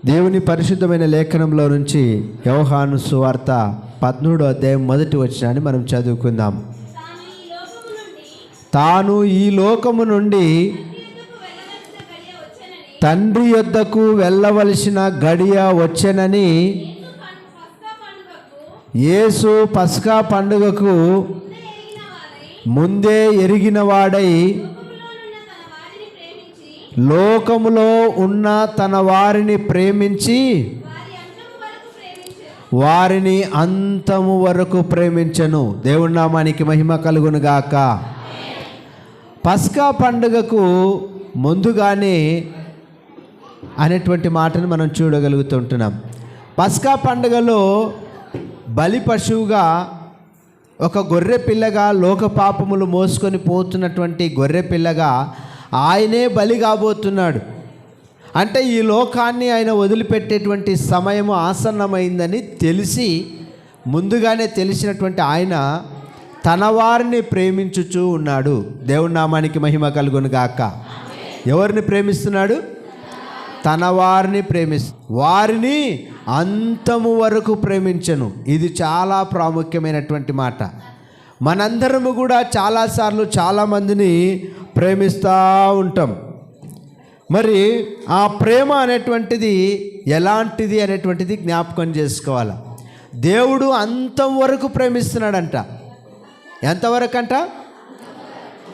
దేవుని పరిశుద్ధమైన లేఖనంలో నుంచి యోహాను సువార్త 13వ అధ్యాయం 1వ వచనాన్ని మనం చదువుకుందాం. తాను ఈ లోకము నుండి తండ్రి యొద్దకు వెళ్ళవలసిన గడియ వచ్చెనని యేసు పస్కా పండుగకు ముందే ఎరిగిన వాడై లోకములో ఉన్న తన వారిని ప్రేమించి వారిని అంతము వరకు ప్రేమించెను. దేవుని నామానికి మహిమ కలుగును గాక. పస్కా పండుగకు ముందుగానే అనేటువంటి మాటను మనం చూడగలుగుతుంటున్నాం. పస్కా పండుగలో బలి పశువుగా ఒక గొర్రె పిల్లగా, లోక పాపములు మోసుకొని పోతున్నటువంటి గొర్రె పిల్లగా ఆయనే బలి కాబోతున్నాడు. అంటే ఈ లోకాన్ని ఆయన వదిలిపెట్టేటువంటి సమయం ఆసన్నమైందని తెలిసి, ముందుగానే తెలిసినటువంటి ఆయన తన వారిని ప్రేమించుచూ ఉన్నాడు. దేవుని నామానికి మహిమ కలుగును గాక. ఎవరిని ప్రేమిస్తున్నాడు? తన వారిని వారిని అంతము వరకు ప్రేమించను. ఇది చాలా ప్రాముఖ్యమైనటువంటి మాట. మనందరము కూడా చాలాసార్లు చాలామందిని ప్రేమిస్తూ ఉంటాం. మరి ఆ ప్రేమ అనేటువంటిది ఎలాంటిది అనేటువంటిది జ్ఞాపకం చేసుకోవాలి. దేవుడు అంతం వరకు ప్రేమిస్తున్నాడంట. ఎంతవరకు అంట?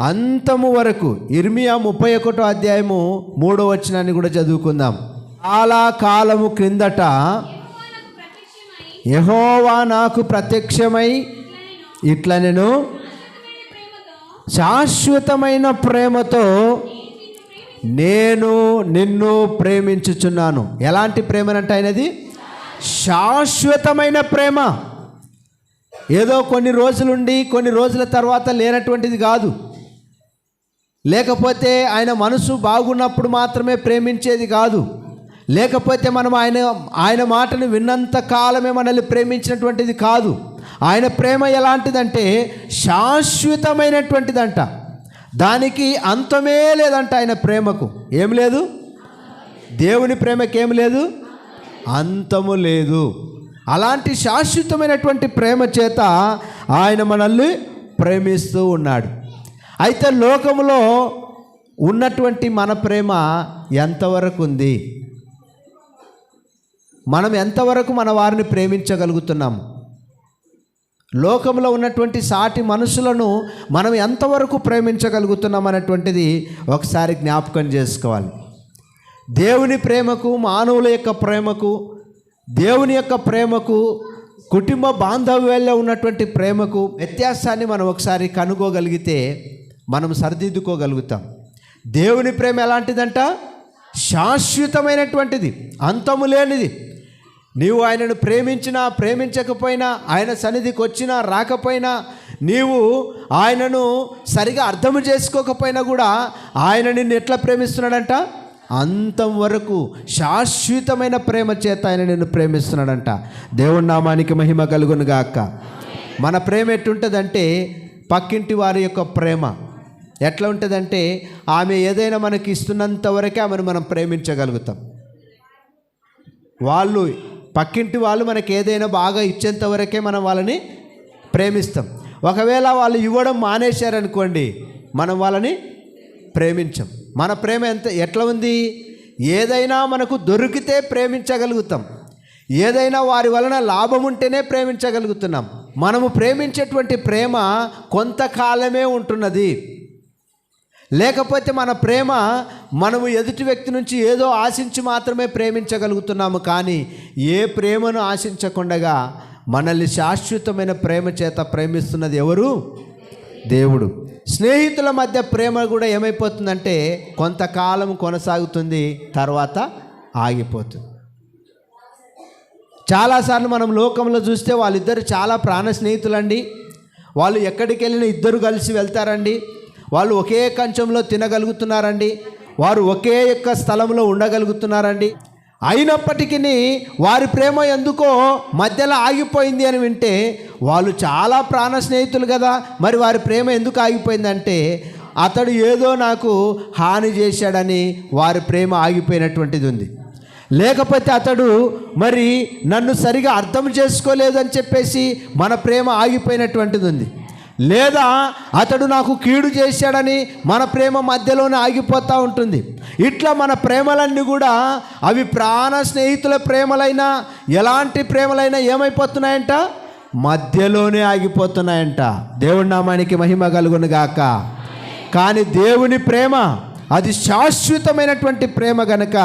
అంతము వరకు. ఇర్మియా 31వ అధ్యాయము 3వ వచనాన్ని కూడా చదువుకుందాం. చాలా కాలము క్రిందట యెహోవా నాకు ప్రత్యక్షమై ఇట్లా నేను శాశ్వతమైన ప్రేమతో నేను నిన్ను ప్రేమించుచున్నాను. ఎలాంటి ప్రేమనంటే ఆయనది శాశ్వతమైన ప్రేమ. ఏదో కొన్ని రోజులుండి కొన్ని రోజుల తర్వాత లేనటువంటిది కాదు. లేకపోతే ఆయన మనసు బాగున్నప్పుడు మాత్రమే ప్రేమించేది కాదు. లేకపోతే మనం ఆయన మాటను విన్నంత కాలమే మనల్ని ప్రేమించినటువంటిది కాదు. ఆయన ప్రేమ ఎలాంటిదంటే శాశ్వతమైనటువంటిదంట. దానికి అంతమే లేదంట. ఆయన ప్రేమకు ఏం లేదు? దేవుని ప్రేమకి ఏం లేదు? అంతము లేదు. అలాంటి శాశ్వతమైనటువంటి ప్రేమ చేత ఆయన మనల్ని ప్రేమిస్తూ ఉన్నాడు. అయితే లోకములో ఉన్నటువంటి మన ప్రేమ ఎంతవరకు ఉంది? మనం ఎంతవరకు మన వారిని ప్రేమించగలుగుతున్నాము? లోకంలో ఉన్నటువంటి సాటి మనుషులను మనం ఎంతవరకు ప్రేమించగలుగుతున్నాం అనేటువంటిది ఒకసారి జ్ఞాపకం చేసుకోవాలి. దేవుని ప్రేమకు, మానవుల యొక్క ప్రేమకు, దేవుని యొక్క ప్రేమకు, కుటుంబ బాంధవ్యాల్లో ఉన్నటువంటి ప్రేమకు వ్యత్యాసాన్ని మనం ఒకసారి కనుగోగలిగితే మనం సరిదిద్దుకోగలుగుతాం. దేవుని ప్రేమ ఎలాంటిదంట? శాశ్వతమైనటువంటిది, అంతము లేనిది. నీవు ఆయనను ప్రేమించినా ప్రేమించకపోయినా, ఆయన సన్నిధికి వచ్చినా రాకపోయినా, నీవు ఆయనను సరిగా అర్థం చేసుకోకపోయినా కూడా ఆయన నిన్ను ఎట్లా ప్రేమిస్తున్నాడంట? అంతం వరకు శాశ్వతమైన ప్రేమ చేత ఆయన నిన్ను ప్రేమిస్తున్నాడంట. దేవుని నామానికి మహిమ కలుగును గాక. మన ప్రేమ ఎట్లుంటుందంటే పక్కింటి వారి యొక్క ప్రేమ ఎట్లా ఉంటుందంటే, ఆమె ఏదైనా మనకి ఇస్తున్నంత వరకే ఆమెను మనం ప్రేమించగలుగుతాం. పక్కింటి వాళ్ళు మనకి ఏదైనా బాగా ఇచ్చేంత వరకే మనం వాళ్ళని ప్రేమిస్తాం. ఒకవేళ వాళ్ళు ఇవ్వడం మానేశారనుకోండి, మనం వాళ్ళని ప్రేమించం. మన ప్రేమ ఎట్లా ఉంది? ఏదైనా మనకు దొరికితే ప్రేమించగలుగుతాం. ఏదైనా వారి వలన లాభం ఉంటేనే ప్రేమించగలుగుతున్నాం. మనము ప్రేమించేటువంటి ప్రేమ కొంతకాలమే ఉంటున్నది. లేకపోతే మన ప్రేమ మనము ఎదుటి వ్యక్తి నుంచి ఏదో ఆశించి మాత్రమే ప్రేమించగలుగుతున్నాము. కానీ ఏ ప్రేమను ఆశించకుండా మనల్ని శాశ్వతమైన ప్రేమ చేత ప్రేమిస్తున్నది ఎవరు? దేవుడు. స్నేహితుల మధ్య ప్రేమ కూడా ఏమైపోతుందంటే కొంతకాలం కొనసాగుతుంది, తర్వాత ఆగిపోతుంది. చాలాసార్లు మనం లోకంలో చూస్తే వాళ్ళిద్దరు చాలా ప్రాణ స్నేహితులండి. వాళ్ళు ఎక్కడికి వెళ్ళినా ఇద్దరు కలిసి వెళ్తారండి. వాళ్ళు ఒకే కంచంలో తినగలుగుతున్నారండి. వారు ఒకే యొక్క స్థలంలో ఉండగలుగుతున్నారండి. అయినప్పటికీ వారి ప్రేమ ఎందుకో మధ్యలో ఆగిపోయింది అని వింటే, వాళ్ళు చాలా ప్రాణ స్నేహితులు కదా, మరి వారి ప్రేమ ఎందుకు ఆగిపోయిందంటే అతడు ఏదో నాకు హాని చేశాడని వారి ప్రేమ ఆగిపోయినటువంటిది ఉంది. లేకపోతే అతడు మరి నన్ను సరిగా అర్థం చేసుకోలేదు అని చెప్పేసి మన ప్రేమ ఆగిపోయినటువంటిది ఉంది. లేదా అతడు నాకు కీడు చేశాడని మన ప్రేమ మధ్యలోనే ఆగిపోతూ ఉంటుంది. ఇట్లా మన ప్రేమలన్నీ కూడా అవి ప్రాణ స్నేహితుల ప్రేమలైనా ఎలాంటి ప్రేమలైనా ఏమైపోతున్నాయంట, మధ్యలోనే ఆగిపోతున్నాయంట. దేవుడి నామానికి మహిమ కలుగును గాక. కానీ దేవుని ప్రేమ అది శాశ్వతమైనటువంటి ప్రేమ గనక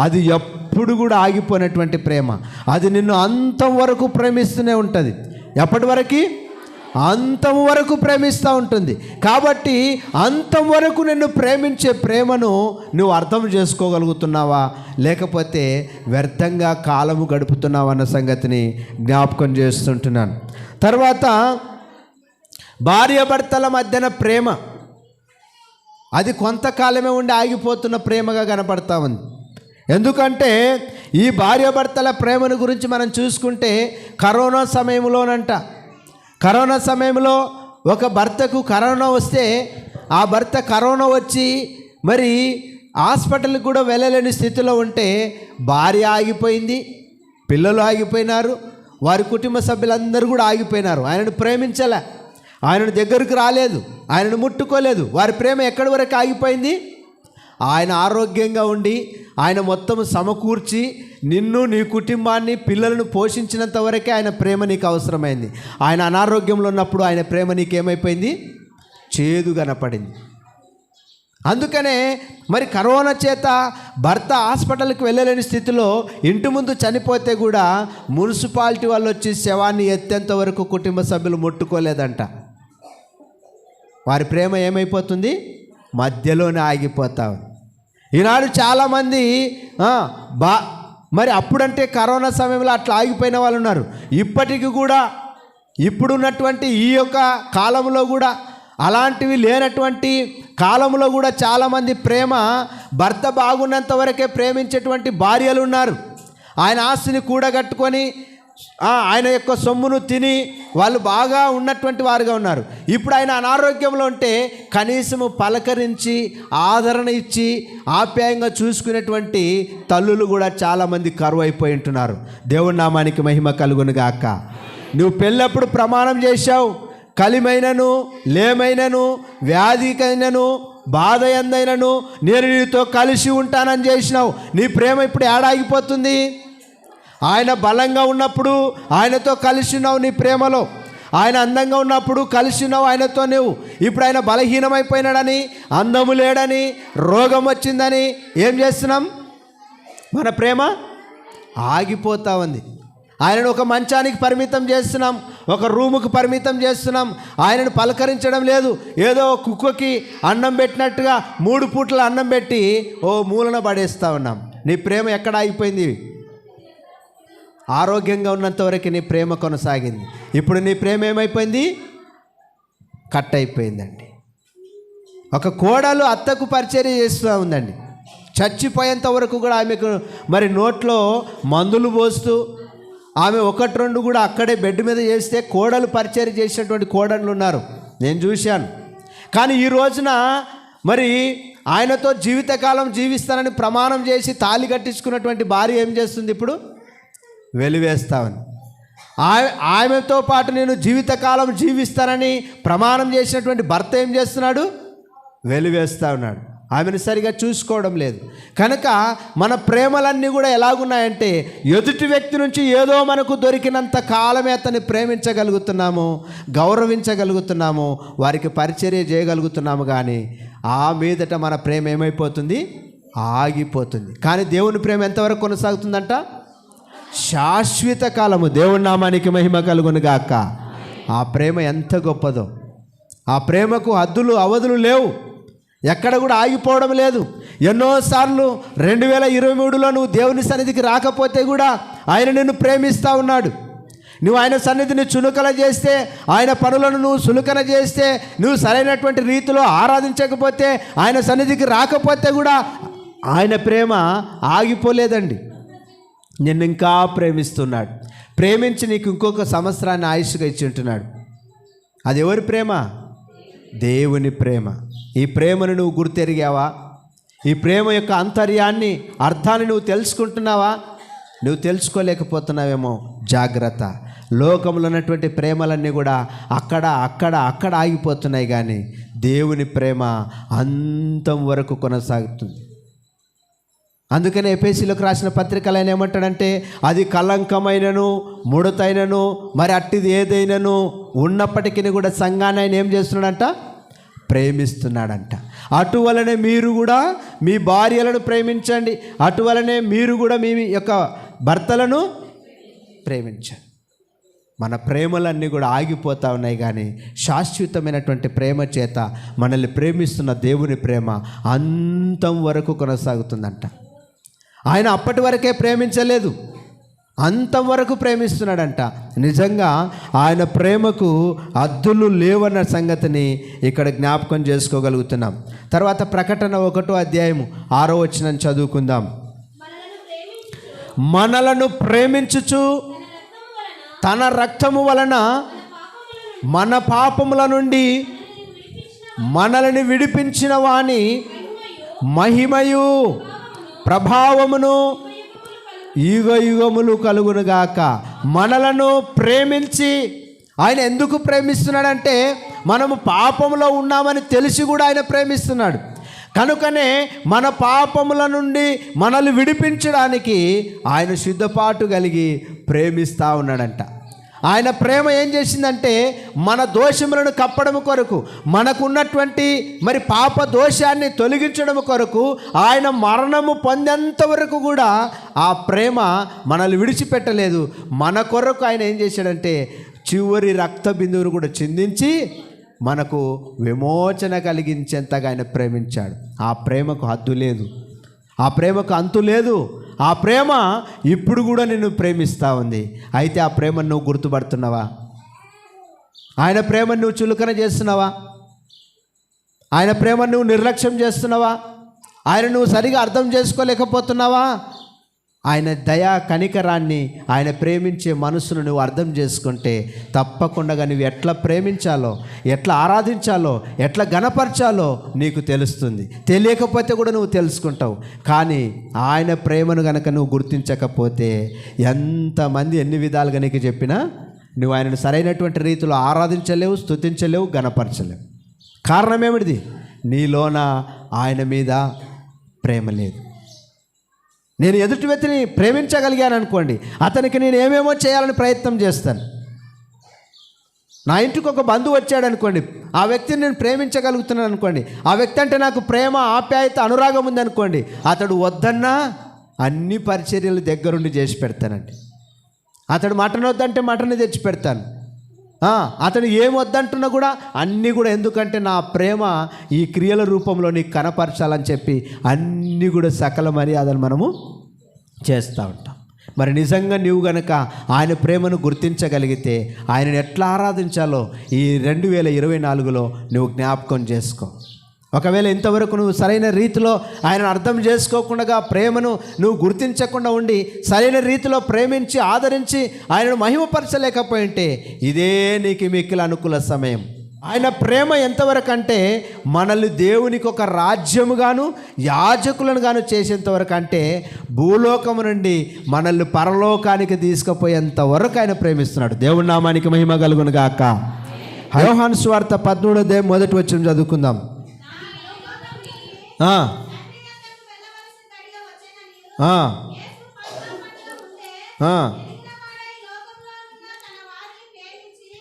అది ఎప్పుడు కూడా ఆగిపోయినటువంటి ప్రేమ. అది నిన్ను అంతం వరకు ప్రేమిస్తూనే ఉంటుంది. ఎప్పటి వరకు? అంతం వరకు ప్రేమిస్తూ ఉంటుంది. కాబట్టి అంతం వరకు నిన్ను ప్రేమించే ప్రేమను నువ్వు అర్థం చేసుకోగలుగుతున్నావా, లేకపోతే వ్యర్థంగా కాలము గడుపుతున్నావా అన్న సంగతిని జ్ఞాపకం చేస్తుంటున్నాను. తర్వాత భార్యాభర్తల మధ్యన ప్రేమ అది కొంతకాలమే ఉండి ఆగిపోతున్న ప్రేమగా కనపడతా ఉంది. ఎందుకంటే ఈ భార్యాభర్తల ప్రేమను గురించి మనం చూసుకుంటే కరోనా సమయంలో ఒక భర్తకు కరోనా వస్తే ఆ భర్త కరోనా వచ్చి మరి హాస్పిటల్కి కూడా వెళ్ళలేని స్థితిలో ఉంటే భార్య ఆగిపోయింది, పిల్లలు ఆగిపోయినారు, వారి కుటుంబ సభ్యులందరూ కూడా ఆగిపోయినారు. ఆయనను ప్రేమించలే, ఆయనను దగ్గరకు రాలేదు, ఆయనను ముట్టుకోలేదు. వారి ప్రేమ ఎక్కడి వరకు ఆగిపోయింది? ఆయన ఆరోగ్యంగా ఉండి ఆయన మొత్తం సమకూర్చి నిన్ను, నీ కుటుంబాన్ని, పిల్లలను పోషించినంత వరకే ఆయన ప్రేమ నీకు అవసరమైంది. ఆయన అనారోగ్యంలో ఉన్నప్పుడు ఆయన ప్రేమ నీకేమైపోయింది? చేదు కనపడింది. అందుకనే మరి కరోనా చేత భర్త హాస్పిటల్కి వెళ్ళలేని స్థితిలో ఇంటి ముందు చనిపోతే కూడా మున్సిపాలిటీ వాళ్ళు వచ్చి శవాన్ని ఎత్తేంత వరకు కుటుంబ సభ్యులు ముట్టుకోలేదంట. వారి ప్రేమ ఏమైపోతుంది? మధ్యలోనే ఆగిపోతావు. ఈనాడు చాలామంది మరి అప్పుడంటే కరోనా సమయంలో అట్లా ఆగిపోయిన వాళ్ళు ఉన్నారు. ఇప్పటికీ కూడా ఇప్పుడున్నటువంటి ఈ యొక్క కాలంలో కూడా అలాంటివి లేనటువంటి కాలంలో కూడా చాలామంది ప్రేమ భర్త బాగున్నంత వరకే ప్రేమించేటువంటి భార్యలు ఉన్నారు. ఆయన ఆస్తిని కూడగట్టుకొని ఆయన యొక్క సొమ్మును తిని వాళ్ళు బాగా ఉన్నటువంటి వారుగా ఉన్నారు. ఇప్పుడు ఆయన అనారోగ్యంలో ఉంటే కనీసము పలకరించి ఆదరణ ఇచ్చి ఆప్యాయంగా చూసుకునేటువంటి తల్లులు కూడా చాలామంది కరువు అయిపోయి ఉంటున్నారు. దేవుని నామానికి మహిమ కలుగును గాక. నువ్వు పెళ్ళప్పుడు ప్రమాణం చేశావు, కలిమైనను లేమైనను వ్యాధికైనను బాధ ఎందైనను నేను నీతో కలిసి ఉంటానని చేసినావు. నీ ప్రేమ ఇప్పుడు ఏడాగిపోతుంది? ఆయన బలంగా ఉన్నప్పుడు ఆయనతో కలిసి ఉన్నావు నీ ప్రేమలో. ఆయన అందంగా ఉన్నప్పుడు కలిసి ఉన్నావు ఆయనతో. నువ్వు ఇప్పుడు ఆయన బలహీనమైపోయినాడని, అందము లేడని, రోగం వచ్చిందని ఏం చేస్తున్నాం? మన ప్రేమ ఆగిపోతా ఉంది. ఆయనను ఒక మంచానికి పరిమితం చేస్తున్నాం, ఒక రూముకు పరిమితం చేస్తున్నాం. ఆయనను పలకరించడం లేదు. ఏదో కుక్కకి అన్నం పెట్టినట్టుగా 3 పూట్ల అన్నం పెట్టి మూలన పడేస్తూ ఉన్నాం. నీ ప్రేమ ఎక్కడ ఆగిపోయింది? ఆరోగ్యంగా ఉన్నంతవరకు నీ ప్రేమ కొనసాగింది. ఇప్పుడు నీ ప్రేమ ఏమైపోయింది? కట్ అయిపోయిందండి. ఒక కోడలు అత్తకు పరిచర్య చేస్తూ ఉందండి. చచ్చిపోయేంత వరకు కూడా ఆమెకు మరి నోట్లో మందులు పోస్తూ ఆమె 1-2 కూడా అక్కడే బెడ్ మీద చేస్తే కోడలు పరిచర్య చేసినటువంటి కోడళ్ళు ఉన్నారు, నేను చూశాను. కానీ ఈ రోజున మరి ఆయనతో జీవితకాలం జీవిస్తానని ప్రమాణం చేసి తాళి కట్టించుకున్నటువంటి భార్య ఏం చేస్తుంది? ఇప్పుడు వెలివేస్తామని. ఆమెతో పాటు నేను జీవితకాలం జీవిస్తానని ప్రమాణం చేసినటువంటి భర్త ఏం చేస్తున్నాడు? వెలివేస్తూ ఉన్నాడు. ఆమెను సరిగా చూసుకోవడం లేదు. కనుక మన ప్రేమలన్నీ కూడా ఎలాగున్నాయంటే ఎదుటి వ్యక్తి నుంచి ఏదో మనకు దొరికినంత కాలమే అతన్ని ప్రేమించగలుగుతున్నాము, గౌరవించగలుగుతున్నాము, వారికి పరిచర్య చేయగలుగుతున్నాము. కానీ ఆ మీదట మన ప్రేమ ఏమైపోతుంది? ఆగిపోతుంది. కానీ దేవుని ప్రేమ ఎంతవరకు కొనసాగుతుందంట? శాశ్వత కాలము. దేవుని నామానికి మహిమ కలుగును గాక. ఆ ప్రేమ ఎంత గొప్పదో! ఆ ప్రేమకు హద్దులు అవధులు లేవు, ఎక్కడ కూడా ఆగిపోవడం లేదు. ఎన్నోసార్లు 2023లో నువ్వు దేవుని సన్నిధికి రాకపోతే కూడా ఆయన నిన్ను ప్రేమిస్తూ ఉన్నాడు. నువ్వు ఆయన సన్నిధిని చునుకన చేస్తే, ఆయన పనులను నువ్వు సులుకన చేస్తే, నువ్వు సరైనటువంటి రీతిలో ఆరాధించకపోతే, ఆయన సన్నిధికి రాకపోతే కూడా ఆయన ప్రేమ ఆగిపోలేదండి. నిన్ను ఇంకా ప్రేమిస్తున్నాడు. ప్రేమించి నీకు ఇంకొక సంవత్సరాన్ని ఆయుష్గా ఇచ్చి ఉంటున్నాడు. అది ఎవరి ప్రేమ? దేవుని ప్రేమ. ఈ ప్రేమను నువ్వు గుర్తెరిగావా? ఈ ప్రేమ యొక్క ఆంతర్యాన్ని, అర్థాన్ని నువ్వు తెలుసుకుంటున్నావా? నువ్వు తెలుసుకోలేకపోతున్నావేమో. జాగ్రత్త. లోకంలో ఉన్నటువంటి ప్రేమలన్నీ కూడా అక్కడ ఆగిపోతున్నాయి, కానీ దేవుని ప్రేమ అంతం వరకు కొనసాగుతుంది. అందుకనే ఎఫెసీయులకు రాసిన పత్రికలు ఆయన ఏమంటాడంటే, అది కళంకమైనను ముడతైనను మరి అట్టిది ఏదైనాను ఉన్నప్పటికీ కూడా సంఘాన్ని ఆయన ఏం చేస్తున్నాడంట? ప్రేమిస్తున్నాడంట. అటువలనే మీరు కూడా మీ భార్యలను ప్రేమించండి, అటువలనే మీరు కూడా మీ యొక్క భర్తలను ప్రేమించండి. మన ప్రేమలన్నీ కూడా ఆగిపోతూ ఉన్నాయి, కానీ శాశ్వతమైనటువంటి ప్రేమ చేత మనల్ని ప్రేమిస్తున్న దేవుని ప్రేమ అంతం వరకు కొనసాగుతుందంట. ఆయన అప్పటి వరకే ప్రేమించలేదు, అంతం వరకు ప్రేమిస్తున్నాడంట. నిజంగా ఆయన ప్రేమకు హద్దులు లేవన్న సంగతిని ఇక్కడ జ్ఞాపకం చేసుకోగలుగుతున్నాం. తర్వాత ప్రకటన 1వ అధ్యాయము 6వ వచనం చదువుకుందాం. మనలను ప్రేమించుచు తన రక్తము వలన మన పాపముల నుండి మనల్ని విడిపించిన వాని మహిమయు ప్రభావమును యుగయుగములు కలుగునుగాక. మనలను ప్రేమించి, ఆయన ఎందుకు ప్రేమిస్తున్నాడంటే మనము పాపములో ఉన్నామని తెలిసి కూడా ఆయన ప్రేమిస్తున్నాడు. కనుకనే మన పాపముల నుండి మనల్ని విడిపించడానికి ఆయన సిద్ధపాటు కలిగి ప్రేమిస్తూ ఉన్నాడంట. ఆయన ప్రేమ ఏం చేసిందంటే మన దోషములను కప్పడం కొరకు, మనకున్నటువంటి మరి పాప దోషాన్ని తొలగించడం కొరకు ఆయన మరణము పొందేంత వరకు కూడా ఆ ప్రేమ మనల్ని విడిచిపెట్టలేదు. మన కొరకు ఆయన ఏం చేశాడంటే చివరి రక్త బిందువును కూడా చిందించి మనకు విమోచన కలిగించేంతగా ఆయన ప్రేమించాడు. ఆ ప్రేమకు హద్దు లేదు, ఆ ప్రేమకు అంతు లేదు. ఆ ప్రేమ ఇప్పుడు కూడా నిన్ను ప్రేమిస్తూ ఉంది. అయితే ఆ ప్రేమను నువ్వు గుర్తుపడుతున్నావా? ఆయన ప్రేమను నువ్వు చులకన చేస్తున్నావా? ఆయన ప్రేమను నువ్వు నిర్లక్ష్యం చేస్తున్నావా? ఆయన నువ్వు సరిగా అర్థం చేసుకోలేకపోతున్నావా? ఆయన దయా కనికరాన్ని, ఆయన ప్రేమించే మనసును నువ్వు అర్థం చేసుకుంటే తప్పకుండా నువ్వు ఎట్లా ప్రేమించాలో, ఎట్లా ఆరాధించాలో, ఎట్లా గణపరచాలో నీకు తెలుస్తుంది. తెలియకపోతే కూడా నువ్వు తెలుసుకుంటావు. కానీ ఆయన ప్రేమను గనక నువ్వు గుర్తించకపోతే ఎంతమంది ఎన్ని విధాలుగా నీకు చెప్పినా నువ్వు ఆయనను సరైనటువంటి రీతిలో ఆరాధించలేవు, స్తుతించలేవు, గణపరచలేవు. కారణం ఏమిటిది? నీలోన ఆయన మీద ప్రేమ లేదు. నేను ఎదుటి వ్యక్తిని ప్రేమించగలిగాను అనుకోండి, అతనికి నేను ఏమేమో చేయాలని ప్రయత్నం చేస్తాను. నా ఇంటికి ఒక బంధువు వచ్చాడు అనుకోండి, ఆ వ్యక్తిని నేను ప్రేమించగలుగుతున్నాను అనుకోండి, ఆ వ్యక్తి అంటే నాకు ప్రేమ, ఆప్యాయత, అనురాగం ఉందనుకోండి, అతడు వద్దన్నా అన్ని పరిచర్యలు దగ్గరుండి చేసి పెడతానండి. అతడు మటన్ వద్దంటే మటన్ తెచ్చి పెడతాను. అతను ఏం వద్దంటున్నా కూడా అన్నీ కూడా, ఎందుకంటే నా ప్రేమ ఈ క్రియల రూపంలో నీకు కనపరచాలని చెప్పి అన్నీ కూడా సకల మర్యాదలు మనము చేస్తూ ఉంటాం. మరి నిజంగా నువ్వు గనక ఆయన ప్రేమను గుర్తించగలిగితే ఆయనను ఎట్లా ఆరాధించాలో ఈ 2024లో నువ్వు జ్ఞాపకం చేసుకో. ఒకవేళ ఇంతవరకు నువ్వు సరైన రీతిలో ఆయనను అర్థం చేసుకోకుండా, ప్రేమను నువ్వు గుర్తించకుండా ఉండి సరైన రీతిలో ప్రేమించి ఆదరించి ఆయనను మహిమపరచలేకపోయి ఉంటే ఇదే నీకు మిక్కిలి అనుకూల సమయం. ఆయన ప్రేమ ఎంతవరకు అంటే మనల్ని దేవునికి ఒక రాజ్యముగాను యాజకులను గాను చేసేంతవరకు, అంటే భూలోకము నుండి మనల్ని పరలోకానికి తీసుకుపోయేంత వరకు ఆయన ప్రేమిస్తున్నాడు. దేవుని నామానికి మహిమ కలుగును గాక. యోహాను సువార్త 13వ అధ్యాయం 1వ వచనం చదువుకుందాం.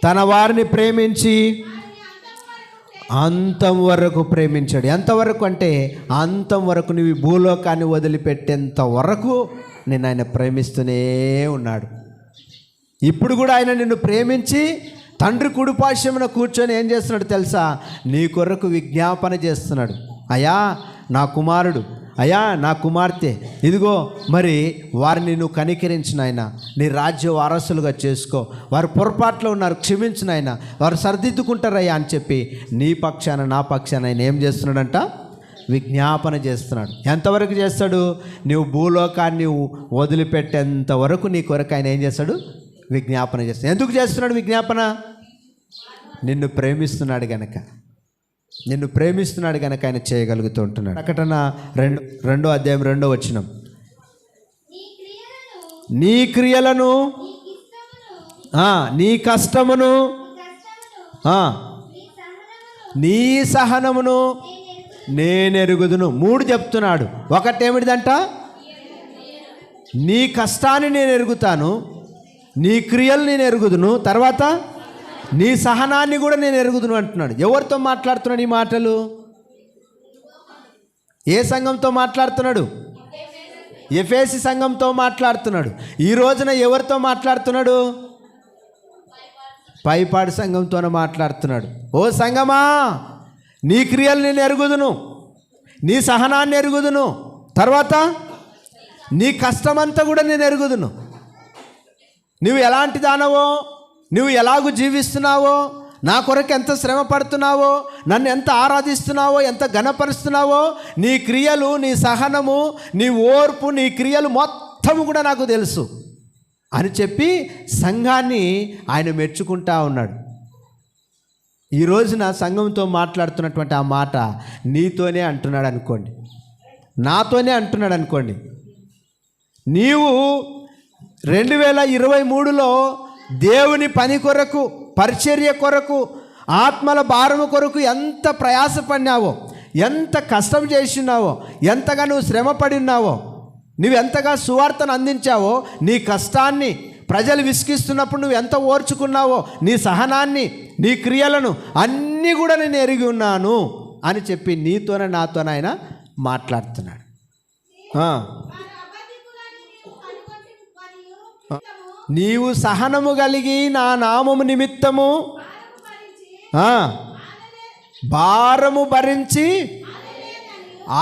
తన వారిని ప్రేమించి అంతం వరకు ప్రేమించాడు. ఎంతవరకు అంటే అంతం వరకు. నువ్వు భూలోకాన్ని వదిలిపెట్టేంత వరకు నేను ఆయన ప్రేమిస్తూనే ఉన్నాడు. ఇప్పుడు కూడా ఆయన నిన్ను ప్రేమించి తండ్రి కుడిపార్శ్వమున కూర్చొని ఏం చేస్తున్నాడు తెలుసా? నీ కొరకు విజ్ఞాపన చేస్తున్నాడు. అయ్యా నా కుమారుడు, అయ్యా నా కుమార్తె, ఇదిగో మరి వారిని నువ్వు కనికరించిన ఆయన, నీ రాజ్య వారసులుగా చేసుకో. వారు పొరపాట్లో ఉన్నారు, క్షమించిన ఆయన, వారు సరిదిద్దుకుంటారయ్యా అని చెప్పి నీ పక్షాన నా పక్షాన ఆయన ఏం చేస్తున్నాడంట? విజ్ఞాపన చేస్తున్నాడు. ఎంతవరకు చేస్తాడు? నువ్వు భూలోకాన్ని వదిలిపెట్టేంత వరకు నీ కొరకు ఆయన ఏం చేస్తాడు? విజ్ఞాపన చేస్తాడు. ఎందుకు చేస్తున్నాడు విజ్ఞాపన? నిన్ను ప్రేమిస్తున్నాడు గనక. నిన్ను ప్రేమిస్తున్నాడు కనుక ఆయన చేయగలుగుతూ ఉంటున్నాడు. ప్రకటన 2:2 నీ క్రియలను నీ కష్టమును నీ సహనమును నేనెరుగుదును. 3 చెప్తున్నాడు. ఒకటేమిటిదంట? నీ కష్టాన్ని నేను ఎరుగుతాను, నీ క్రియలు నేను ఎరుగుదును, తర్వాత నీ సహనాన్ని కూడా నేను ఎరుగుదును అంటున్నాడు. ఎవరితో మాట్లాడుతున్నాడు ఈ మాటలు? ఏ సంఘంతో మాట్లాడుతున్నాడు? ఎఫెసీ సంఘంతో మాట్లాడుతున్నాడు. ఈ రోజున ఎవరితో మాట్లాడుతున్నాడు? పైపాడు సంఘంతోనే మాట్లాడుతున్నాడు. ఓ సంఘమా, నీ క్రియలు నేను ఎరుగుదును, నీ సహనాన్ని ఎరుగుదును, తర్వాత నీ కష్టమంతా కూడా నేను ఎరుగుదును. నువ్వు ఎలాంటి దానవో, నువ్వు ఎలాగూ జీవిస్తున్నావో, నా కొరకు ఎంత శ్రమ పడుతున్నావో, నన్ను ఎంత ఆరాధిస్తున్నావో, ఎంత ఘనపరుస్తున్నావో, నీ క్రియలు, నీ సహనము, నీ ఓర్పు, నీ క్రియలు మొత్తము కూడా నాకు తెలుసు అని చెప్పి సంఘాన్ని ఆయన మెచ్చుకుంటా ఉన్నాడు. ఈ రోజున సంఘంతో మాట్లాడుతున్నటువంటి ఆ మాట నీతోనే అంటున్నాడు అనుకోండి, నాతోనే అంటున్నాడు అనుకోండి. నీవు 2023లో దేవుని పని కొరకు, పరిచర్య కొరకు, ఆత్మల భారము కొరకు ఎంత ప్రయాసపడినావో, ఎంత కష్టం చేసినావో, ఎంతగా నువ్వు శ్రమపడి ఉన్నావో, నువ్వు ఎంతగా సువార్తను అందించావో, నీ కష్టాన్ని ప్రజలు విసిగిస్తున్నప్పుడు నువ్వు ఎంత ఓర్చుకున్నావో, నీ సహనాన్ని, నీ క్రియలను అన్నీ కూడా నేను ఎరిగి ఉన్నాను అని చెప్పి నీతోనే నాతోనే ఆయన మాట్లాడుతున్నాడు. నీవు సహనము కలిగి నా నామము నిమిత్తము భారము భరించి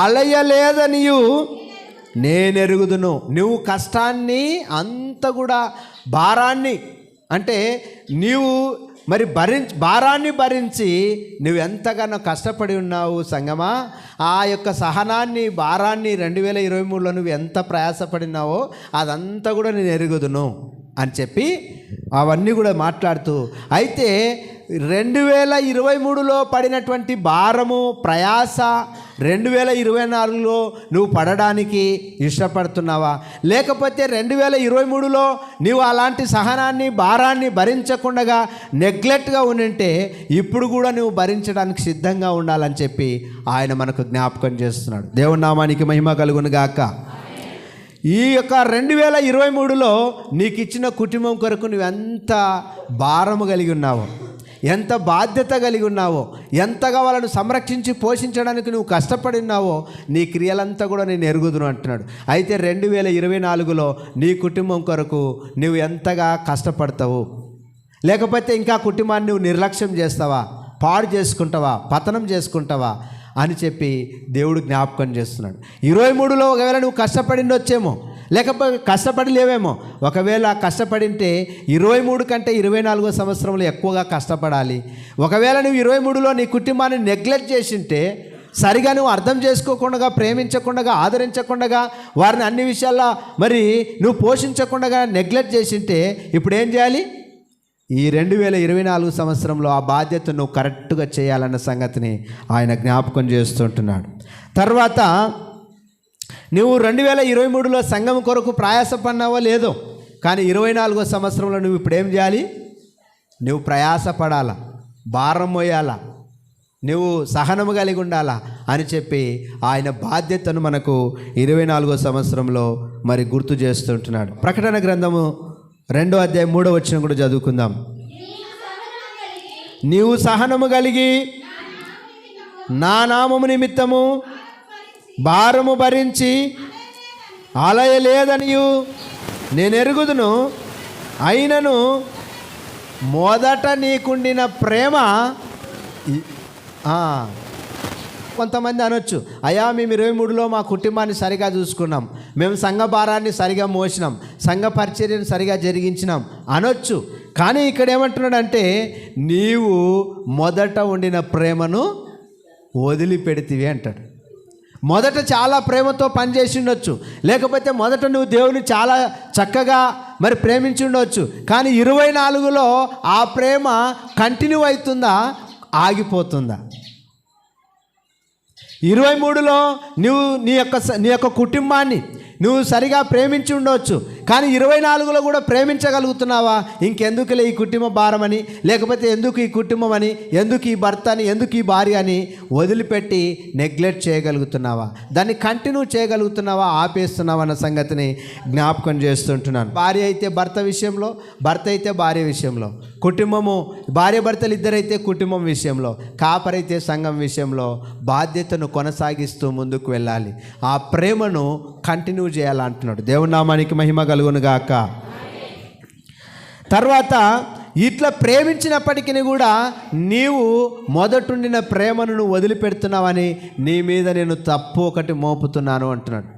అలయలేదనియు నేనెరుగుదును. నువ్వు కష్టాన్ని అంత కూడా, భారాన్ని అంటే నీవు మరి భారాన్ని భరించి నువ్వు ఎంతగానో కష్టపడి ఉన్నావు సంగమా. ఆ యొక్క సహనాన్ని, భారాన్ని 2023లో నువ్వు ఎంత ప్రయాసపడినావో అదంతా కూడా నేను ఎరుగుదును అని చెప్పి అవన్నీ కూడా మాట్లాడుతూ, అయితే 2023లో పడినటువంటి భారము, ప్రయాస 2024లో నువ్వు పడడానికి ఇష్టపడుతున్నావా? లేకపోతే 2023లో నువ్వు అలాంటి సహనాన్ని, భారాన్ని భరించకుండా నెగ్లెక్ట్గా ఉండింటే ఇప్పుడు కూడా నువ్వు భరించడానికి సిద్ధంగా ఉండాలని చెప్పి ఆయన మనకు జ్ఞాపకం చేస్తున్నాడు. దేవుని నామానికి మహిమ కలుగును గాక. ఈ యొక్క 2023లో నీకు ఇచ్చిన కుటుంబం కొరకు నువ్వు ఎంత భారము కలిగి ఉన్నావో, ఎంత బాధ్యత కలిగి ఉన్నావో, ఎంతగా వాళ్ళను సంరక్షించి పోషించడానికి నువ్వు కష్టపడి ఉన్నావో, నీ క్రియలంతా కూడా నేను ఎరుగుదును అంటున్నాడు. అయితే 2024లో నీ కుటుంబం కొరకు నువ్వు ఎంతగా కష్టపడతావు, లేకపోతే ఇంకా కుటుంబాన్ని నువ్వు నిర్లక్ష్యం చేస్తావా, పాడు చేసుకుంటావా, పతనం చేసుకుంటావా అని చెప్పి దేవుడు జ్ఞాపకం చేస్తున్నాడు. 23లో ఒకవేళ నువ్వు కష్టపడిండొచ్చేమో, లేకపోతే కష్టపడి లేవేమో. ఒకవేళ కష్టపడింటే 23 కంటే 24వ సంవత్సరంలో ఎక్కువగా కష్టపడాలి. ఒకవేళ నువ్వు 23లో నీ కుటుంబాన్ని నెగ్లెక్ట్ చేసింటే, సరిగా నువ్వు అర్థం చేసుకోకుండా, ప్రేమించకుండా, ఆదరించకుండా, వారిని అన్ని విషయాల్లో మరి నువ్వు పోషించకుండా నెగ్లెక్ట్ చేసింటే ఇప్పుడు ఏం చేయాలి? ఈ 2024 సంవత్సరంలో ఆ బాధ్యత నువ్వు కరెక్ట్గా చేయాలన్న సంగతిని ఆయన జ్ఞాపకం చేస్తుంటున్నాడు. తర్వాత నువ్వు 2023లో సంఘం కొరకు ప్రయాసపడినావో లేదో, కానీ 24వ సంవత్సరంలో నువ్వు ఇప్పుడు ఏం చేయాలి? నువ్వు ప్రయాసపడాలా, భారం మోయాలా, నువ్వు సహనము కలిగి ఉండాలా అని చెప్పి ఆయన బాధ్యతను మనకు 24వ సంవత్సరంలో మరి గుర్తు చేస్తుంటున్నాడు. ప్రకటన గ్రంథము 2:3 కూడా చదువుకుందాం. నీవు సహనము కలిగి నా నామము నిమిత్తము భారము భరించి అలయలేదనియు నేను ఎరుగుదును, అయినను మొదట నీకుండిన ప్రేమ. కొంతమంది అనొచ్చు, అయ్యా మేము 23లో మా కుటుంబాన్ని సరిగా చూసుకున్నాం, మేము సంఘ భారాన్ని సరిగా మోసినాం, సంఘ పరిచర్యను సరిగా జరిగించినాం అనొచ్చు. కానీ ఇక్కడ ఏమంటున్నాడంటే, నీవు మొదట ఉండిన ప్రేమను వదిలిపెడితివి అంటాడు. మొదట చాలా ప్రేమతో పనిచేసి ఉండొచ్చు, లేకపోతే మొదట నువ్వు దేవుని చాలా చక్కగా మరి ప్రేమించి ఉండవచ్చు, కానీ 24లో ఆ ప్రేమ కంటిన్యూ అవుతుందా, ఆగిపోతుందా? 23లో నువ్వు నీ యొక్క కుటుంబాన్ని నువ్వు సరిగా ప్రేమించి ఉండవచ్చు, కానీ 24లో కూడా ప్రేమించగలుగుతున్నావా? ఇంకెందుకులే ఈ కుటుంబ భారమని, లేకపోతే ఎందుకు ఈ కుటుంబం అని, ఎందుకు ఈ భర్త అని, ఎందుకు ఈ భార్య అని వదిలిపెట్టి నెగ్లెక్ట్ చేయగలుగుతున్నావా? దాన్ని కంటిన్యూ చేయగలుగుతున్నావా? ఆపేస్తున్నావా అన్న సంగతిని జ్ఞాపకం చేస్తుంటున్నాను. భార్య అయితే భర్త విషయంలో, భర్త అయితే భార్య విషయంలో, కుటుంబము భార్య భర్తలు ఇద్దరైతే కుటుంబం విషయంలో, కాపరైతే సంఘం విషయంలో బాధ్యతను కొనసాగిస్తూ ముందుకు వెళ్ళాలి. ఆ ప్రేమను కంటిన్యూ చేయాలంటున్నాడు. దేవుని నామానికి మహిమ కలుగును గాక. తర్వాత ఇట్లా ప్రేమించినప్పటికీ కూడా నీవు మొదటుండిన ప్రేమను నువ్వు వదిలిపెడుతున్నావని నీ మీద నేను తప్పు ఒకటి మోపుతున్నాను అంటున్నాడు.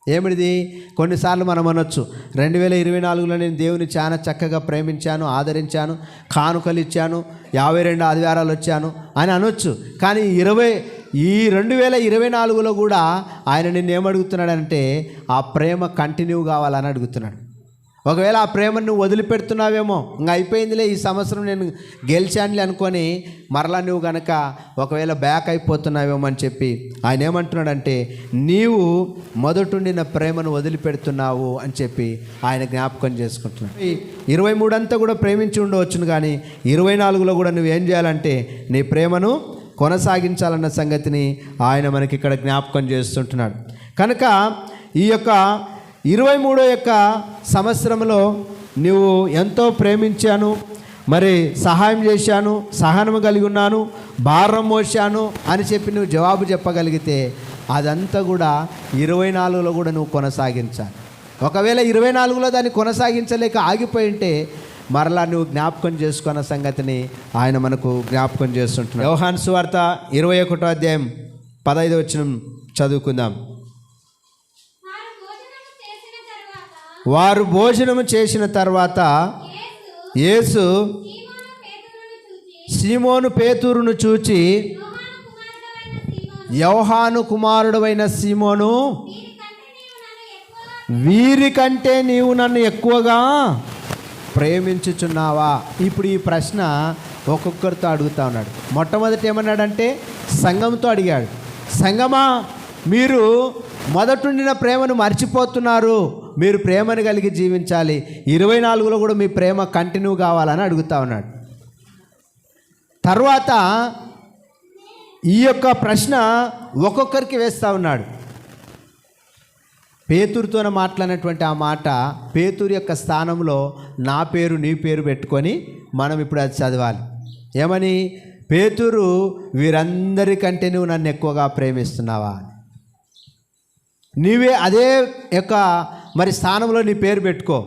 ఏమిటిది? కొన్నిసార్లు మనం అనొచ్చు, 2024లో నేను దేవుని చాలా చక్కగా ప్రేమించాను, ఆదరించాను, కానుకలు ఇచ్చాను, 52 ఆదివారాలు వచ్చాను అని అనొచ్చు. కానీ 2024లో కూడా ఆయన నిన్ను ఏమడుగుతున్నాడంటే ఆ ప్రేమ కంటిన్యూ కావాలని అడుగుతున్నాడు. ఒకవేళ ఆ ప్రేమను నువ్వు వదిలిపెడుతున్నావేమో, ఇంకా అయిపోయిందిలే ఈ సంవత్సరం నేను గెలిచానులే అనుకొని మరలా నువ్వు కనుక ఒకవేళ బ్యాక్ అయిపోతున్నావేమో అని చెప్పి ఆయన ఏమంటున్నాడంటే నీవు మొదటుండిన ప్రేమను వదిలిపెడుతున్నావు అని చెప్పి ఆయన జ్ఞాపకం చేసుకుంటున్నాడు. 23 అంతా కూడా ప్రేమించి ఉండవచ్చును, కానీ 24లో కూడా నువ్వేం చేయాలంటే నీ ప్రేమను కొనసాగించాలన్న సంగతిని ఆయన మనకి ఇక్కడ జ్ఞాపకం చేస్తుంటున్నాడు. కనుక ఈ యొక్క 23 యొక్క సంవత్సరంలో నువ్వు ఎంతో ప్రేమించాను, మరి సహాయం చేశాను, సహనము కలిగి ఉన్నాను, భారం మోసాను అని చెప్పి నువ్వు జవాబు చెప్పగలిగితే అదంతా కూడా 24లో కూడా నువ్వు కొనసాగించాలి. ఒకవేళ 24లో దాన్ని కొనసాగించలేక ఆగిపోయి ఉంటే మరలా నువ్వు జ్ఞాపకం చేసుకున్న సంగతిని ఆయన మనకు జ్ఞాపకం చేస్తుంటున్నాడు. యోహాను సువార్త 21వ అధ్యాయం 15వ వచనం చదువుకుందాం. వారు భోజనము చేసిన తర్వాత యేసు సీమోను పేతురును చూచి, యోహాను కుమారుడవైన సీమోను, వీరికంటే నీవు నన్ను ఎక్కువగా ప్రేమించుచున్నావా? ఇప్పుడు ఈ ప్రశ్న ఒక్కొక్కరితో అడుగుతా ఉన్నాడు. మొట్టమొదటి ఏమన్నాడంటే సంఘంతో అడిగాడు. సంఘమా, మీరు మొదటుండిన ప్రేమను మర్చిపోతున్నారు, మీరు ప్రేమను కలిగి జీవించాలి, 24లో కూడా మీ ప్రేమ కంటిన్యూ కావాలని అడుగుతా ఉన్నాడు. తర్వాత ఈ యొక్క ప్రశ్న ఒక్కొక్కరికి వేస్తూ ఉన్నాడు. పేతురుతోనే మాట్లాడినటువంటి ఆ మాట పేతురు యొక్క స్థానంలో నా పేరు నీ పేరు పెట్టుకొని మనం ఇప్పుడు అది చదవాలి. ఏమని? పేతురు, వీరందరికంటే నువ్వు నన్ను ఎక్కువగా ప్రేమిస్తున్నావా? నీవే అదే యొక్క మరి స్థానంలో నీ పేరు పెట్టుకో.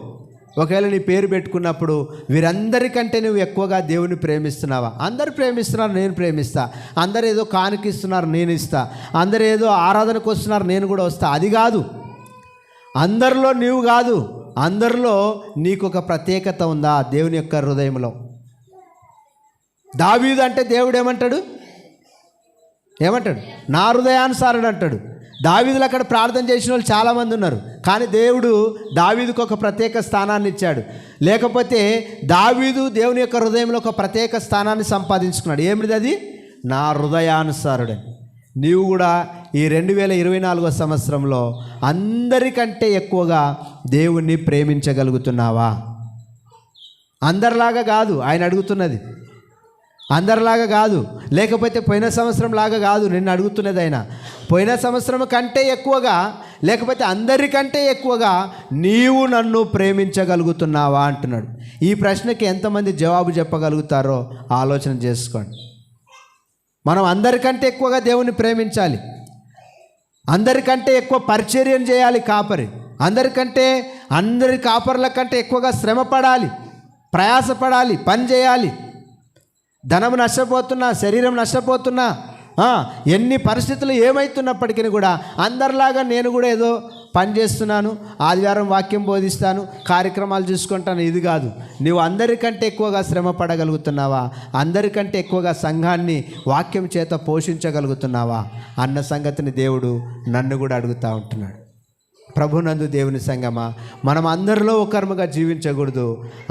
ఒకవేళ నీ పేరు పెట్టుకున్నప్పుడు వీరందరికంటే నువ్వు ఎక్కువగా దేవుని ప్రేమిస్తున్నావా? అందరు ప్రేమిస్తున్నారు, నేను ప్రేమిస్తా. అందరు ఏదో కానుకిస్తున్నారు, నేను ఇస్తా. అందరు ఏదో ఆరాధనకు వస్తున్నారు, నేను కూడా వస్తా. అది కాదు. అందరిలో నీవు కాదు, అందరిలో నీకు ఒక ప్రత్యేకత ఉందా దేవుని యొక్క హృదయంలో? దావీదు అంటే దేవుడు ఏమంటాడు? నా హృదయానుసారుడు అంటాడు. దావీదులు అక్కడ ప్రార్థన చేసిన వాళ్ళు చాలామంది ఉన్నారు, కానీ దేవుడు దావీదుకు ఒక ప్రత్యేక స్థానాన్ని ఇచ్చాడు. లేకపోతే దావీదు దేవుని యొక్క హృదయంలో ఒక ప్రత్యేక స్థానాన్ని సంపాదించుకున్నాడు. ఏమిటి అది? నా హృదయానుసారుడని. నీవు కూడా ఈ 2024వ సంవత్సరంలో అందరికంటే ఎక్కువగా దేవుణ్ణి ప్రేమించగలుగుతున్నావా? అందరిలాగా కాదు ఆయన అడుగుతున్నది, అందరిలాగా కాదు, లేకపోతే పోయిన సంవత్సరం లాగా కాదు నిన్ను అడుగుతున్నది. ఆయన పోయిన సంవత్సరం కంటే ఎక్కువగా, లేకపోతే అందరికంటే ఎక్కువగా నీవు నన్ను ప్రేమించగలుగుతున్నావా అంటున్నాడు. ఈ ప్రశ్నకి ఎంతమంది జవాబు చెప్పగలుగుతారో ఆలోచన చేసుకోండి. మనం అందరికంటే ఎక్కువగా దేవుని ప్రేమించాలి, అందరికంటే ఎక్కువ పరిచర్యం చేయాలి కాపరి, అందరి కాపరుల కంటే ఎక్కువగా శ్రమ పడాలి, ప్రయాసపడాలి, పని చేయాలి. ధనం నష్టపోతున్నా, శరీరం నష్టపోతున్నా, ఎన్ని పరిస్థితులు ఏమవుతున్నప్పటికీ కూడా అందరిలాగా నేను కూడా ఏదో పని చేస్తున్నాను, ఆదివారం వాక్యం బోధిస్తాను, కార్యక్రమాలు చూసుకుంటాను, ఇది కాదు. నువ్వు అందరికంటే ఎక్కువగా శ్రమ పడగలుగుతున్నావా? అందరికంటే ఎక్కువగా సంఘాన్ని వాక్యం చేత పోషించగలుగుతున్నావా అన్న సంగతిని దేవుడు నన్ను కూడా అడుగుతూ ఉంటున్నాడు. ప్రభునందు దేవుని సంగమా, మనం అందరిలో ఒకరుగా జీవించకూడదు,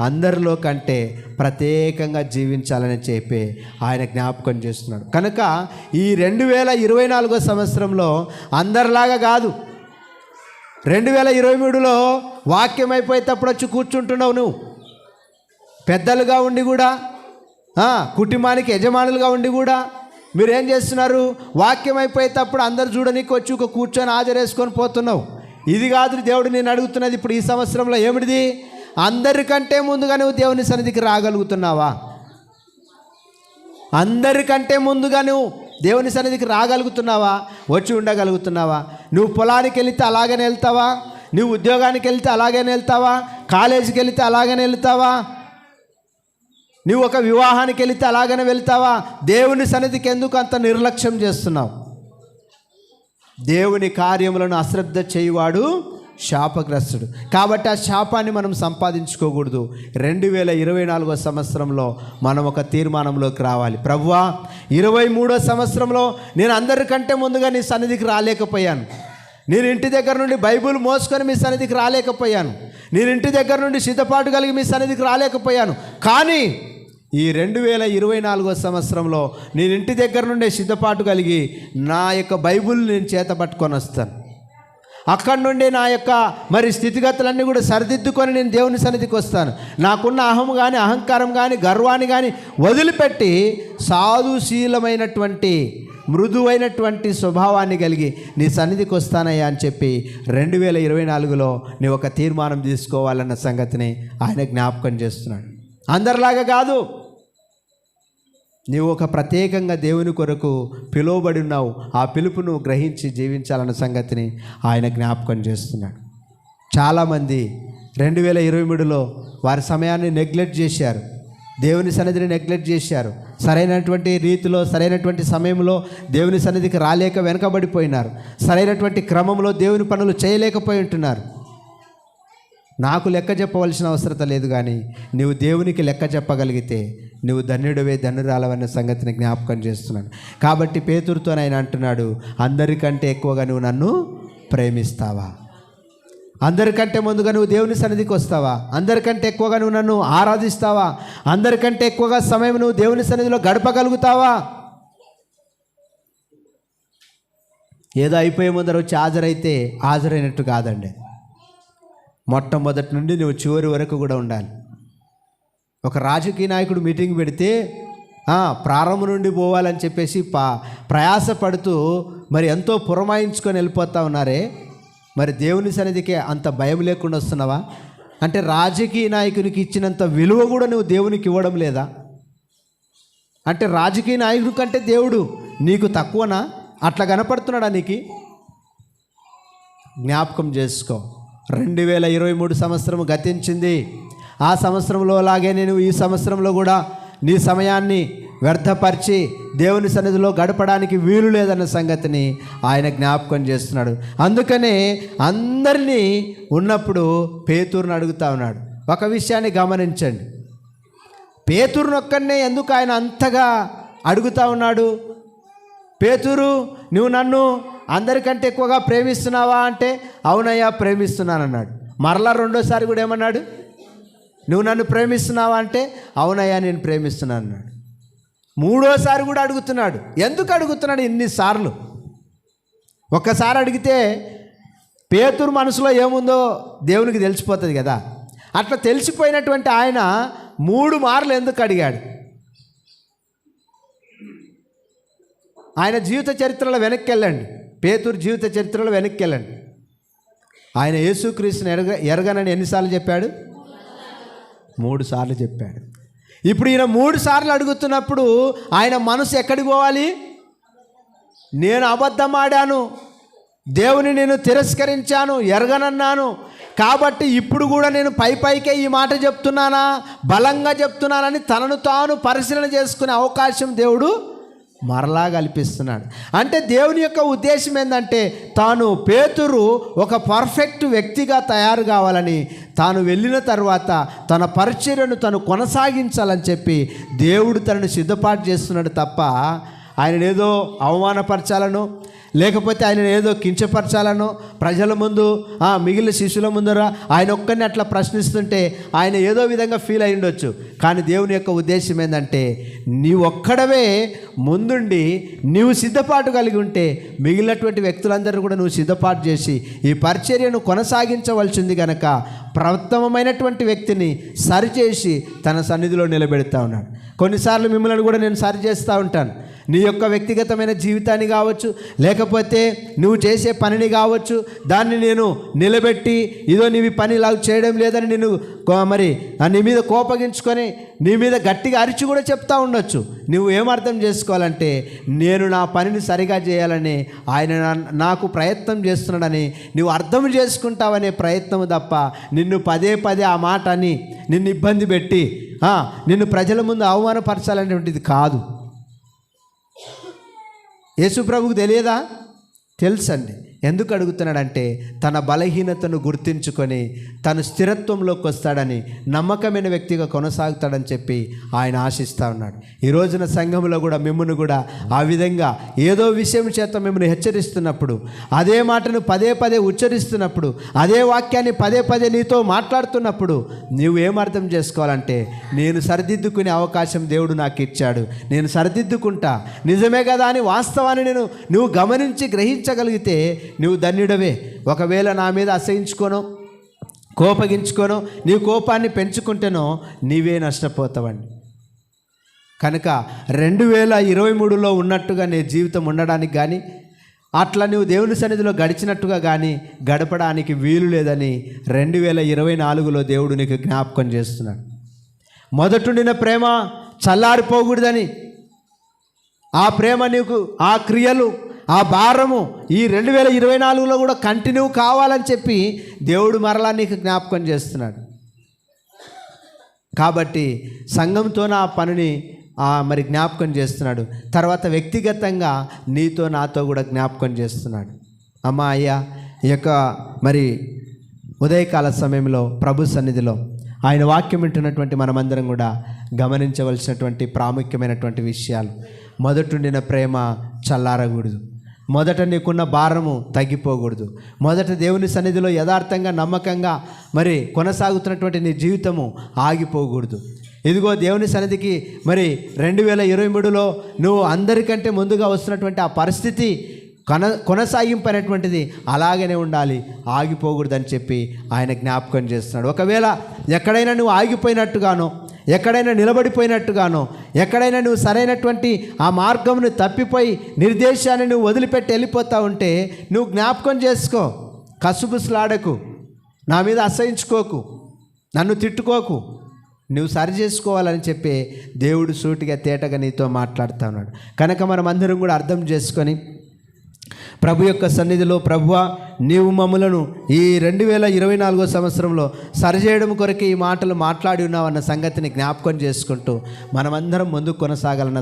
అందరిలో కంటే ప్రత్యేకంగా జీవించాలని చెప్పి ఆయన జ్ఞాపకం చేస్తున్నాడు. కనుక ఈ 2024 సంవత్సరంలో అందరిలాగా కాదు. 2023లో వాక్యం అయిపోయేటప్పుడు వచ్చి కూర్చుంటున్నావు నువ్వు, పెద్దలుగా ఉండి కూడా, కుటుంబానికి యజమానులుగా ఉండి కూడా మీరేం చేస్తున్నారు? వాక్యం అయిపోయేటప్పుడు అందరు చూడనీకి వచ్చి ఒక కూర్చొని హాజరేసుకొని పోతున్నావు. ఇది కాదు దేవుడు నేను అడుగుతున్నది. ఇప్పుడు ఈ సంవత్సరంలో ఏమిటిది? అందరికంటే ముందుగా నువ్వు దేవుని సన్నిధికి రాగలుగుతున్నావా? అందరికంటే ముందుగా నువ్వు దేవుని సన్నిధికి రాగలుగుతున్నావా? వచ్చి ఉండగలుగుతున్నావా? నువ్వు పొలానికి వెళితే అలాగనే వెళ్తావా? నువ్వు ఉద్యోగానికి వెళితే అలాగనే వెళ్తావా? కాలేజీకి వెళితే అలాగనే వెళ్తావా? నువ్వు ఒక వివాహానికి వెళితే అలాగనే వెళ్తావా? దేవుని సన్నిధికి ఎందుకు అంత నిర్లక్ష్యం చేస్తున్నావు? దేవుని కార్యములను అశ్రద్ధ చేయువాడు శాపగ్రస్తుడు. కాబట్టి ఆ శాపాన్ని మనం సంపాదించుకోకూడదు. 2024 సంవత్సరంలో మనం ఒక తీర్మానంలోకి రావాలి. ప్రభువా, 23వ సంవత్సరంలో నేను అందరికంటే ముందుగా నీ సన్నిధికి రాలేకపోయాను. నేను ఇంటి దగ్గర నుండి బైబిల్ మోసుకొని మీ సన్నిధికి రాలేకపోయాను. నేను ఇంటి దగ్గర నుండి సిద్ధపాటు కలిగి మీ సన్నిధికి రాలేకపోయాను. కానీ ఈ 2024 సంవత్సరంలో నేను ఇంటి దగ్గర నుండే సిద్ధపాటు కలిగి నా యొక్క బైబిల్ నేను చేత పట్టుకొని వస్తాను. అక్కడి నుండి నా యొక్క స్థితిగతులన్నీ కూడా సరిదిద్దుకొని నేను దేవుని సన్నిధికి వస్తాను. నాకున్న అహం కానీ, అహంకారం కానీ, గర్వాన్ని కానీ వదిలిపెట్టి సాధుశీలమైనటువంటి మృదువైనటువంటి స్వభావాన్ని కలిగి నీ సన్నిధికి వస్తానయ్యా అని చెప్పి 2024లో నీ ఒక తీర్మానం తీసుకోవాలన్న సంగతిని ఆయన జ్ఞాపకం చేస్తున్నాడు. అందరిలాగా కాదు, నీవు ఒక ప్రత్యేకంగా దేవుని కొరకు పిలువబడి ఉన్నావు. ఆ పిలుపును గ్రహించి జీవించాలన్న సంగతిని ఆయన జ్ఞాపకం చేస్తున్నాడు. చాలామంది 2023లో వారి సమయాన్ని నెగ్లెక్ట్ చేశారు, దేవుని సన్నిధిని నెగ్లెక్ట్ చేశారు. సరైనటువంటి రీతిలో సరైనటువంటి సమయంలో దేవుని సన్నిధికి రాలేక వెనకబడిపోయినారు. సరైనటువంటి క్రమంలో దేవుని పనులు చేయలేకపోయి ఉంటున్నారు. నాకు లెక్క చెప్పవలసిన అవసరం లేదు, కానీ నువ్వు దేవునికి లెక్క చెప్పగలిగితే నువ్వు ధన్యుడవే, ధన్యురాలవన్న సంగతిని జ్ఞాపకం చేస్తున్నాను. కాబట్టి పేతురుతో ఆయన అంటున్నాడు, అందరికంటే ఎక్కువగా నువ్వు నన్ను ప్రేమిస్తావా? అందరికంటే ముందుగా నువ్వు దేవుని సన్నిధికి వస్తావా? అందరికంటే ఎక్కువగా నువ్వు నన్ను ఆరాధిస్తావా? అందరికంటే ఎక్కువగా సమయం నువ్వు దేవుని సన్నిధిలో గడపగలుగుతావా? ఏదో అయిపోయే ముందర వచ్చి హాజరైతే హాజరైనట్టు కాదండి. మొట్టమొదటి నుండి నువ్వు చివరి వరకు కూడా ఉండాలి. ఒక రాజకీయ నాయకుడు మీటింగ్ పెడితే ప్రారంభం నుండి పోవాలని చెప్పేసి ప్రయాసపడుతూ ఎంతో పురమాయించుకొని వెళ్ళిపోతా ఉన్నారే, దేవుని సన్నిధికి అంత భయం లేకుండా వస్తున్నావా? అంటే రాజకీయ నాయకునికి ఇచ్చినంత విలువ కూడా నువ్వు దేవునికి ఇవ్వడం లేదా? అంటే రాజకీయ నాయకుడి కంటే దేవుడు నీకు తక్కువనా? అట్లా కనపడుతున్నాడా నీకు? జ్ఞాపకం చేసుకో. 2023 సంవత్సరం గతించింది. ఆ సంవత్సరంలో లాగే నేను ఈ సంవత్సరంలో కూడా నీ సమయాన్ని వ్యర్థపరిచి దేవుని సన్నిధిలో గడపడానికి వీలు లేదన్న సంగతిని ఆయన జ్ఞాపకం చేస్తున్నాడు. అందుకనే అందరినీ ఉన్నప్పుడు పేతురుని అడుగుతా ఉన్నాడు. ఒక విషయాన్ని గమనించండి, పేతురునొక్కనే ఎందుకు ఆయన అంతగా అడుగుతా ఉన్నాడు? పేతురు, నువ్వు నన్ను అందరికంటే ఎక్కువగా ప్రేమిస్తున్నావా అంటే అవునయ్యా ప్రేమిస్తున్నానన్నాడు. మరలా రెండోసారి కూడా ఏమన్నాడు? నువ్వు నన్ను ప్రేమిస్తున్నావా అంటే అవునయ్యా నేను ప్రేమిస్తున్నాను అన్నాడు. మూడోసారి కూడా అడుగుతున్నాడు. ఎందుకు అడుగుతున్నాడు ఇన్నిసార్లు? ఒక్కసారి అడిగితే పేతురు మనసులో ఏముందో దేవునికి తెలిసిపోతుంది కదా. అట్లా తెలిసిపోయినటువంటి ఆయన 3 మార్లు ఎందుకు అడిగాడు? ఆయన జీవిత చరిత్రలో వెనక్కి వెళ్ళండి. పేతురు జీవిత చరిత్రలో వెనక్కి వెళ్ళండి. ఆయన యేసుక్రీస్తుని ఎరగనని ఎన్నిసార్లు చెప్పాడు? 3 సార్లు చెప్పాడు. ఇప్పుడు ఈయన 3 సార్లు అడుగుతున్నప్పుడు ఆయన మనసు ఎక్కడికి పోవాలి? నేను అబద్ధం ఆడాను, దేవుని నేను తిరస్కరించాను, ఎరగనన్నాను, కాబట్టి ఇప్పుడు కూడా నేను పైకే ఈ మాట చెప్తున్నానా, బలంగా చెప్తున్నానని తనను తాను పరిశీలన చేసుకునే అవకాశం దేవుడు మరలా కల్పిస్తున్నాడు. అంటే దేవుని యొక్క ఉద్దేశం ఏంటంటే పేతురు ఒక పర్ఫెక్ట్ వ్యక్తిగా తయారు కావాలని, తాను వెళ్ళిన తర్వాత తన పరిచర్యను తను కొనసాగించాలని చెప్పి దేవుడు తనను సిద్ధపాటు చేస్తున్నాడు తప్ప ఆయన ఏదో అవమానపరచాలను లేకపోతే ఆయన ఏదో కించపరచాలనో, ప్రజల ముందు మిగిలిన శిష్యుల ముందర ఆయన ఒక్కరిని అట్లా ప్రశ్నిస్తుంటే ఆయన ఏదో విధంగా ఫీల్ అయి ఉండొచ్చు. కానీ దేవుని యొక్క ఉద్దేశం ఏంటంటే, నీవు ఒక్కడవే ముందుండి నీవు సిద్ధపాటు కలిగి ఉంటే మిగిలినటువంటి వ్యక్తులందరూ కూడా నువ్వు సిద్ధపాటు చేసి ఈ పరిచర్యను కొనసాగించవలసింది కనుక ప్రథమమైనటువంటి వ్యక్తిని సరిచేసి తన సన్నిధిలో నిలబెడతా ఉన్నాడు. కొన్నిసార్లు మిమ్మల్ని కూడా నేను సరి చేస్తూ ఉంటాను. నీ యొక్క వ్యక్తిగతమైన జీవితాన్ని కావచ్చు, లేకపోతే నువ్వు చేసే పనిని కావచ్చు, దాన్ని నేను నిలబెట్టి ఇదో నీవి పని ఇలా చేయడం లేదని నేను మరి నీ మీద కోపగించుకొని నీ మీద గట్టిగా అరిచి కూడా చెప్తా ఉండొచ్చు. నువ్వు ఏమర్థం చేసుకోవాలంటే, నేను నా పనిని సరిగా చేయాలని ఆయన నాకు ప్రయత్నం చేస్తున్నాడని నువ్వు అర్థం చేసుకుంటావనే ప్రయత్నం తప్ప నిన్ను పదే పదే ఆ మాట అని నిన్ను ఇబ్బంది పెట్టి నిన్ను ప్రజల ముందు అవమానపరచాలనేటువంటిది కాదు. యేసు ప్రభువుకు తెలియదా? తెలుసండి. ఎందుకు అడుగుతున్నాడంటే, తన బలహీనతను గుర్తించుకొని తను స్థిరత్వంలోకి వస్తాడని, నమ్మకమైన వ్యక్తిగా కొనసాగుతాడని చెప్పి ఆయన ఆశిస్తూ ఉన్నాడు. ఈ రోజున సంఘంలో కూడా మిమ్మల్ని కూడా ఆ విధంగా ఏదో విషయం చేత మిమ్మల్ని హెచ్చరిస్తున్నప్పుడు, అదే మాటను పదే పదే ఉచ్చరిస్తున్నప్పుడు, అదే వాక్యాన్ని పదే పదే నీతో మాట్లాడుతున్నప్పుడు నువ్వు ఏమర్థం చేసుకోవాలంటే, నేను సరిదిద్దుకునే అవకాశం దేవుడు నాకు ఇచ్చాడు, నేను సరిదిద్దుకుంటా, నిజమే కదా అని వాస్తవాన్ని నువ్వు గమనించి గ్రహించగలిగితే నువ్వు ధన్యుడవే. ఒకవేళ నా మీద అసహించుకోనో కోపగించుకోనో నీ కోపాన్ని పెంచుకుంటేనో నీవే నష్టపోతావండి. కనుక 2023లో ఉన్నట్టుగా నీ జీవితం ఉండడానికి కానీ, అట్లా నువ్వు దేవుని సన్నిధిలో గడిచినట్టుగా కానీ గడపడానికి వీలు లేదని 2024లో దేవుడు నీకు జ్ఞాపకం చేస్తున్నాడు. మొదటుండిన ప్రేమ చల్లారిపోకూడదని, ఆ ప్రేమ నీకు, ఆ క్రియలు, ఆ భారము ఈ 2024లో కూడా కంటిన్యూ కావాలని చెప్పి దేవుడు మరలా నీకు జ్ఞాపకం చేస్తున్నాడు. కాబట్టి సంఘంతో నా పనిని మరి జ్ఞాపకం చేస్తున్నాడు. తర్వాత వ్యక్తిగతంగా నీతో నాతో కూడా జ్ఞాపకం చేస్తున్నాడు. అమ్మా అయ్యా, ఈ యొక్క మరి ఉదయకాల సమయంలో ప్రభు సన్నిధిలో ఆయన వాక్యం వింటున్నటువంటి మనమందరం కూడా గమనించవలసినటువంటి ప్రాముఖ్యమైనటువంటి విషయాలు. మొదటుండిన ప్రేమ చల్లారకూడదు. మొదట నీకున్న భారము తగ్గిపోకూడదు. మొదట దేవుని సన్నిధిలో యథార్థంగా నమ్మకంగా మరి కొనసాగుతున్నటువంటి నీ జీవితము ఆగిపోకూడదు. ఇదిగో దేవుని సన్నిధికి మరి 2023లో నువ్వు అందరికంటే ముందుగా వస్తున్నటువంటి ఆ పరిస్థితి కొనసాగింపనేటువంటిది అలాగనే ఉండాలి, ఆగిపోకూడదని చెప్పి ఆయన జ్ఞాపకం చేస్తున్నాడు. ఒకవేళ ఎక్కడైనా నువ్వు ఆగిపోయినట్టుగానో, ఎక్కడైనా నిలబడిపోయినట్టుగానో, ఎక్కడైనా నువ్వు సరైనటువంటి ఆ మార్గంను తప్పిపోయి నిర్దేశాన్ని నువ్వు వదిలిపెట్టి వెళ్ళిపోతూ ఉంటే నువ్వు జ్ఞాపకం చేసుకో. కసుబుసులాడకు, నా మీద అసహించుకోకు, నన్ను తిట్టుకోకు, నువ్వు సరి చేసుకోవాలని చెప్పి దేవుడు సూటిగా తేటగా నీతో మాట్లాడుతూ ఉన్నాడు. కనుక మనం అందరం కూడా అర్థం చేసుకొని ప్రభు యొక్క సన్నిధిలో, ప్రభువా నీవు మమ్ములను ఈ 2024 సంవత్సరంలో సరిచేయడం కొరకు ఈ మాటలు మాట్లాడి ఉన్నావన్న సంగతిని జ్ఞాపకం చేసుకుంటూ మనమందరం ముందుకు కొనసాగాలన్న